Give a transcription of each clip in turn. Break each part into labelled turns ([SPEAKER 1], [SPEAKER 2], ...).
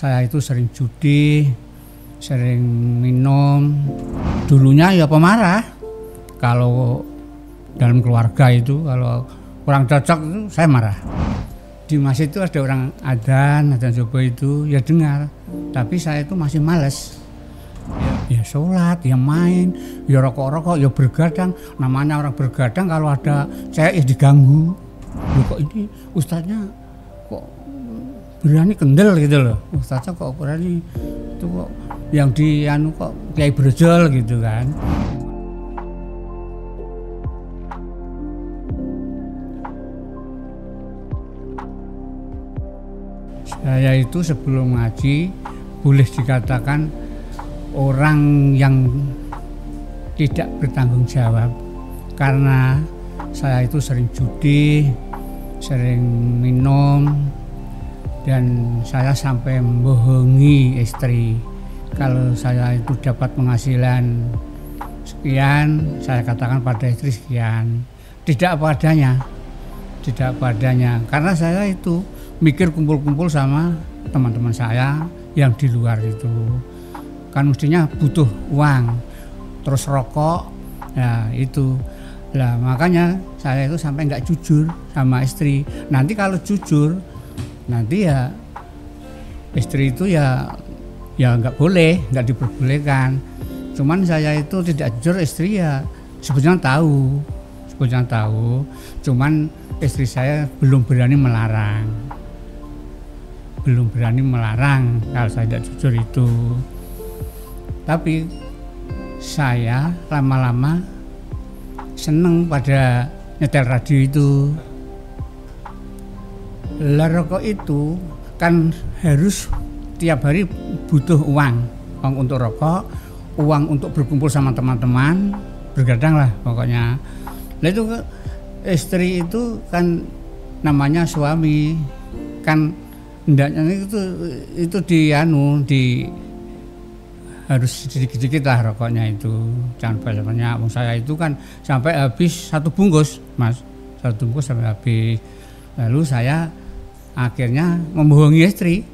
[SPEAKER 1] Saya itu sering judi, sering minum. Dulunya ya pemarah. Kalau dalam keluarga itu kalau kurang cocok itu saya marah. Di masjid itu ada orang adzan subuh itu ya dengar, tapi saya itu masih males. Ya sholat, ya main, ya rokok-rokok, ya bergadang. Namanya orang bergadang kalau ada cewek ya diganggu. Loh kok ini ustadznya kok berani kendel gitu loh. Ustadznya kok berani itu kok yang di anu kok kayak brojol gitu kan. Saya itu sebelum ngaji boleh dikatakan orang yang tidak bertanggung jawab karena saya itu sering judi, sering minum, dan saya sampai membohongi istri. Kalau saya itu dapat penghasilan sekian, saya katakan pada istri sekian. Tidak apa adanya, karena saya itu mikir kumpul-kumpul sama teman-teman saya yang di luar itu. Kan mestinya butuh uang, terus rokok, ya itu. Lah makanya saya itu sampai nggak jujur sama istri. Nanti kalau jujur, nanti ya istri itu ya nggak boleh, nggak diperbolehkan. Cuman saya itu tidak jujur, istri ya sebetulnya tahu. Cuman istri saya belum berani melarang. Kalau saya tidak jujur itu. Tapi saya lama-lama seneng pada nyetel radio itu. Lah rokok itu kan harus tiap hari butuh uang untuk rokok, uang untuk berkumpul sama teman-teman, bergadang lah pokoknya. Lah itu istri itu kan namanya suami, kan hendaknya itu harus sedikit-sedikit lah rokoknya itu, jangan banyak-banyak. Saya itu kan sampai habis satu bungkus sampai habis. Lalu saya akhirnya membohongi istri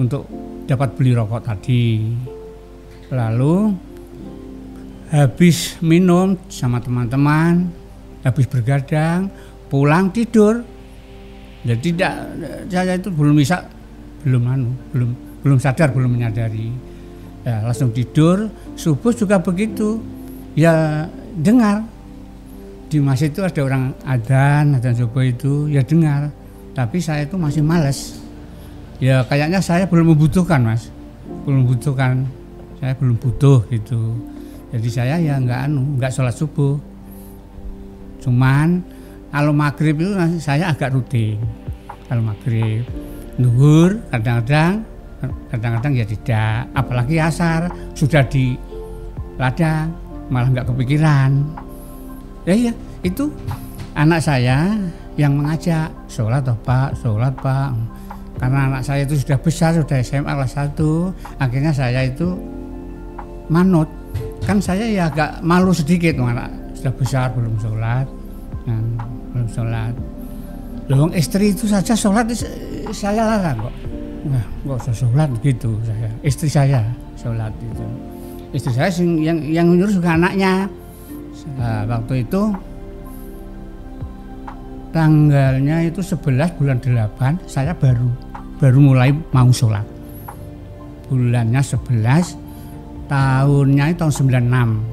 [SPEAKER 1] untuk dapat beli rokok tadi. Lalu habis minum sama teman-teman, habis bergadang, pulang tidur. Jadi saya itu belum sadar, belum menyadari. Ya, langsung tidur. Subuh juga begitu. Ya dengar di masjid itu ada orang adzan subuh itu ya dengar. Tapi saya itu masih malas. Ya kayaknya saya belum membutuhkan, Mas. Saya belum butuh gitu. Jadi saya ya nggak sholat subuh. Cuman kalau maghrib itu saya agak rutin. Kalau maghrib, zuhur kadang-kadang ya tidak, apalagi asar sudah di ladang malah nggak kepikiran. Ya itu anak saya yang mengajak sholat pak, karena anak saya itu sudah besar, sudah SMA kelas 1. Akhirnya saya itu manut, kan saya ya agak malu sedikit, anak sudah besar belum sholat. Loh, istri itu saja sholat saya larang kok. Nah, nggak usah sholat gitu saya. Istri saya sholat itu. Istri saya yang menyuruh juga anaknya. Waktu itu tanggalnya itu 11 bulan 8 saya baru mulai mau sholat. Bulannya 11, tahunnya itu tahun 96.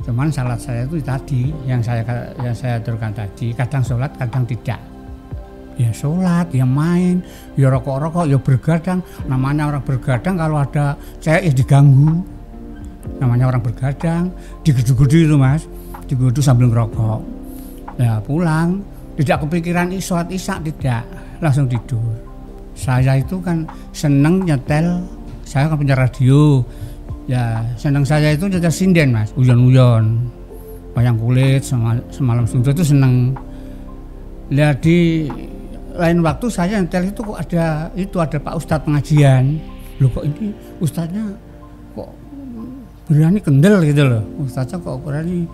[SPEAKER 1] Cuman salat saya itu tadi yang saya aturkan tadi, kadang sholat, kadang tidak. Ya sholat, ya main, ya rokok-rokok, ya bergadang. Namanya orang bergadang kalau ada cewek ya diganggu. Namanya orang bergadang, digedu-gedu itu, Mas. Digedu sambil ngerokok. Ya pulang, tidak kepikiran sholat isya, tidak, langsung tidur. Saya itu kan seneng nyetel, saya kan punya radio. Ya seneng saya itu nyetel sinden, Mas, uyon-uyon, wayang kulit, semalam suntuk itu seneng. Lihat di lain waktu saya nyetel itu kok ada Pak Ustadz pengajian. Loh kok ini ustadznya kok berani kendel gitu loh. Ustadznya kok berani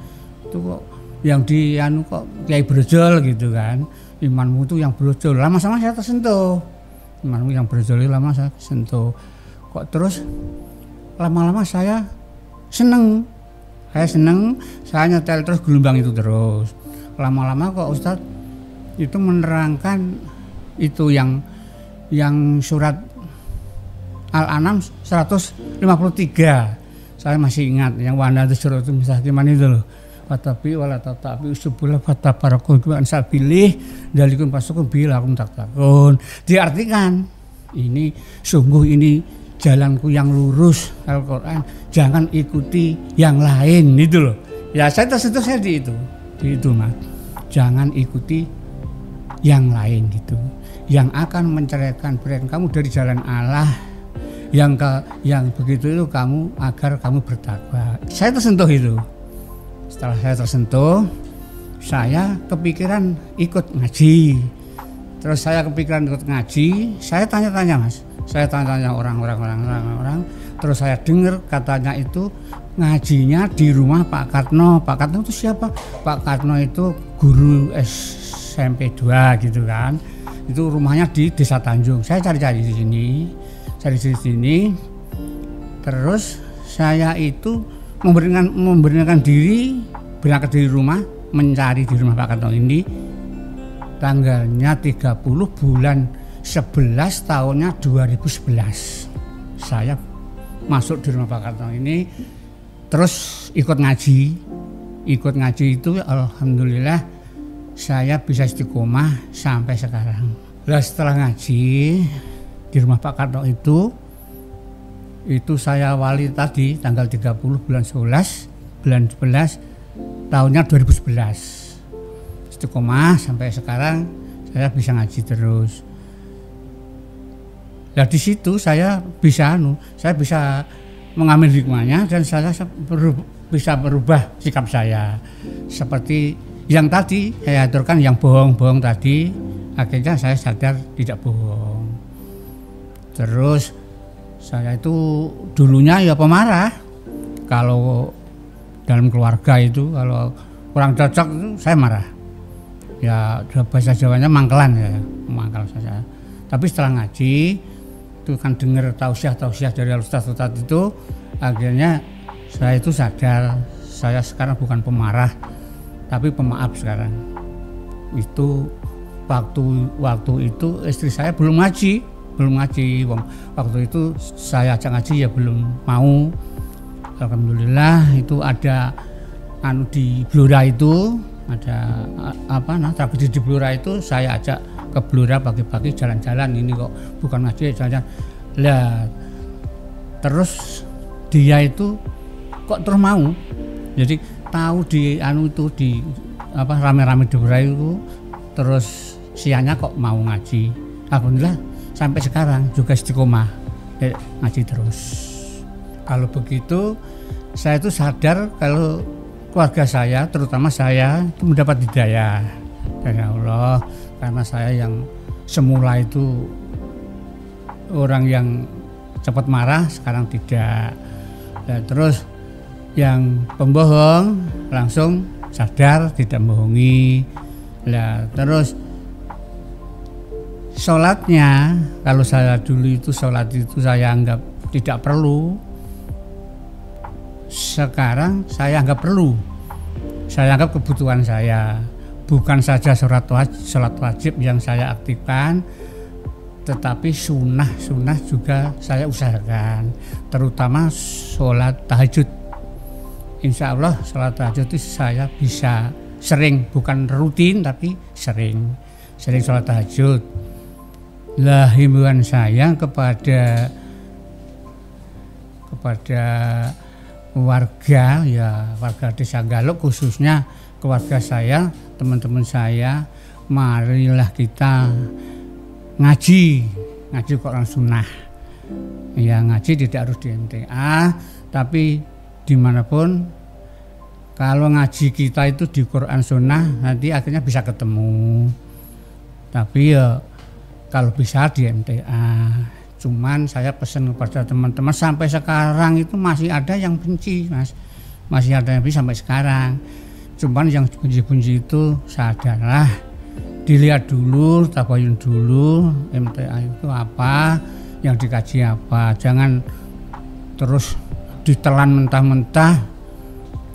[SPEAKER 1] itu kok yang di kok kayak brojol gitu kan. Imanmu tuh yang brojol. Lama-lama saya tersentuh. yang berzolim lama saya sentuh. Kok terus lama-lama saya seneng, saya nyetel terus gelombang itu terus. Lama-lama kok Ustadz itu menerangkan itu yang surat Al-An'am 153. Saya masih ingat yang wana itu surat mustaqiman itu loh. Watabi wala tatabi usubulah fatabarakun ansabilih dalikum pasukum bilakum taktakun. Diartikan ini sungguh ini jalanku yang lurus Al-Quran, jangan ikuti yang lain itu loh. Ya saya tersentuh saya di itu Mas. Jangan ikuti yang lain gitu, yang akan menceraikan kamu dari jalan Allah, yang begitu itu kamu agar kamu bertakwa. Saya tersentuh itu. Setelah saya tersentuh, saya kepikiran ikut ngaji. Terus saya kepikiran ikut ngaji, saya tanya-tanya Mas. Saya tanya-tanya orang. Terus saya dengar katanya itu ngajinya di rumah Pak Karno. Pak Karno itu siapa? Pak Karno itu guru SMP 2 gitu kan. Itu rumahnya di Desa Tanjung. Saya cari-cari di sini. Terus saya itu memberanikan diri berangkat dari rumah, mencari di rumah Pak Karno ini. Tanggalnya 30 bulan 11 tahunnya 2011. Saya masuk di rumah Pak Karno ini, terus ikut ngaji itu alhamdulillah saya bisa istiqomah sampai sekarang. Nah, setelah ngaji di rumah Pak Karno itu saya wali tadi tanggal 30 bulan 11 tahunnya 2011. Istiqomah sampai sekarang saya bisa ngaji terus. Nah di situ saya bisa mengambil hikmahnya dan saya bisa berubah sikap saya. Seperti yang tadi saya aturkan, yang bohong tadi, akhirnya saya sadar tidak bohong. Terus saya itu dulunya ya pemarah. Kalau dalam keluarga itu kalau kurang cocok itu saya marah. Ya bahasa Jawanya mangkelan mangkal saja. Tapi setelah ngaji itu kan dengar tausiah dari ustaz itu, akhirnya saya itu sadar saya sekarang bukan pemarah tapi pemaaf sekarang. Itu waktu itu istri saya belum ngaji. Waktu itu saya ajak ngaji ya belum mau. Alhamdulillah itu ada di Blora itu ada tragedi di Blora itu, saya ajak ke Blora pagi-pagi jalan-jalan, ini kok bukan ngaji jalan-jalan. Lah terus dia itu kok terus mau. Jadi tahu di di rame-rame di Blora itu, terus siangnya kok mau ngaji. Alhamdulillah sampai sekarang juga istiqomah ngaji terus. Kalau begitu saya itu sadar kalau keluarga saya, terutama saya itu mendapat hidayah dari Allah, karena saya yang semula itu orang yang cepat marah sekarang tidak. Dan terus yang pembohong langsung sadar tidak membohongi. Nah, terus sholatnya, kalau saya dulu itu sholat itu saya anggap tidak perlu. Sekarang saya anggap perlu. Saya anggap kebutuhan saya. Bukan saja sholat wajib yang saya aktifkan, tetapi sunnah juga saya usahakan. Terutama sholat tahajud. Insya Allah sholat tahajud itu saya bisa sering, bukan rutin tapi sering sholat tahajud. Lah himbauan saya kepada warga Desa Galuk, khususnya keluarga saya, teman-teman saya, marilah kita ngaji Quran Sunnah. Ya ngaji tidak harus di MTA, tapi dimanapun kalau ngaji kita itu di Quran Sunnah nanti akhirnya bisa ketemu. Tapi ya kalau bisa di MTA. Cuman saya pesan kepada teman-teman, sampai sekarang itu masih ada yang benci, Mas. Masih ada yang benci sampai sekarang. Cuman yang benci-benci itu sadarlah dilihat dulu, tabayun dulu MTA itu apa, yang dikaji apa. Jangan terus ditelan mentah-mentah.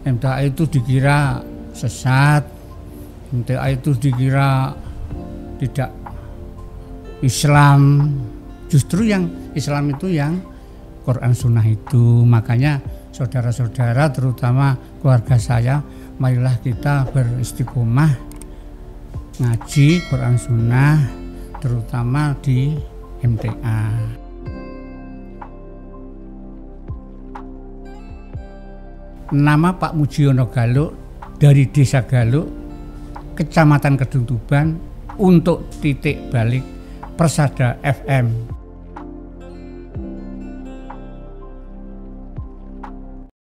[SPEAKER 1] MTA itu dikira sesat, MTA itu dikira tidak Islam. Justru yang Islam itu yang Quran Sunnah itu. Makanya saudara-saudara, terutama keluarga saya, marilah kita beristiqomah ngaji Quran Sunnah, terutama di MTA. Nama Pak Mujiono Galuk, dari Desa Galuk, Kecamatan Kedung Tuban, untuk titik balik Persada FM.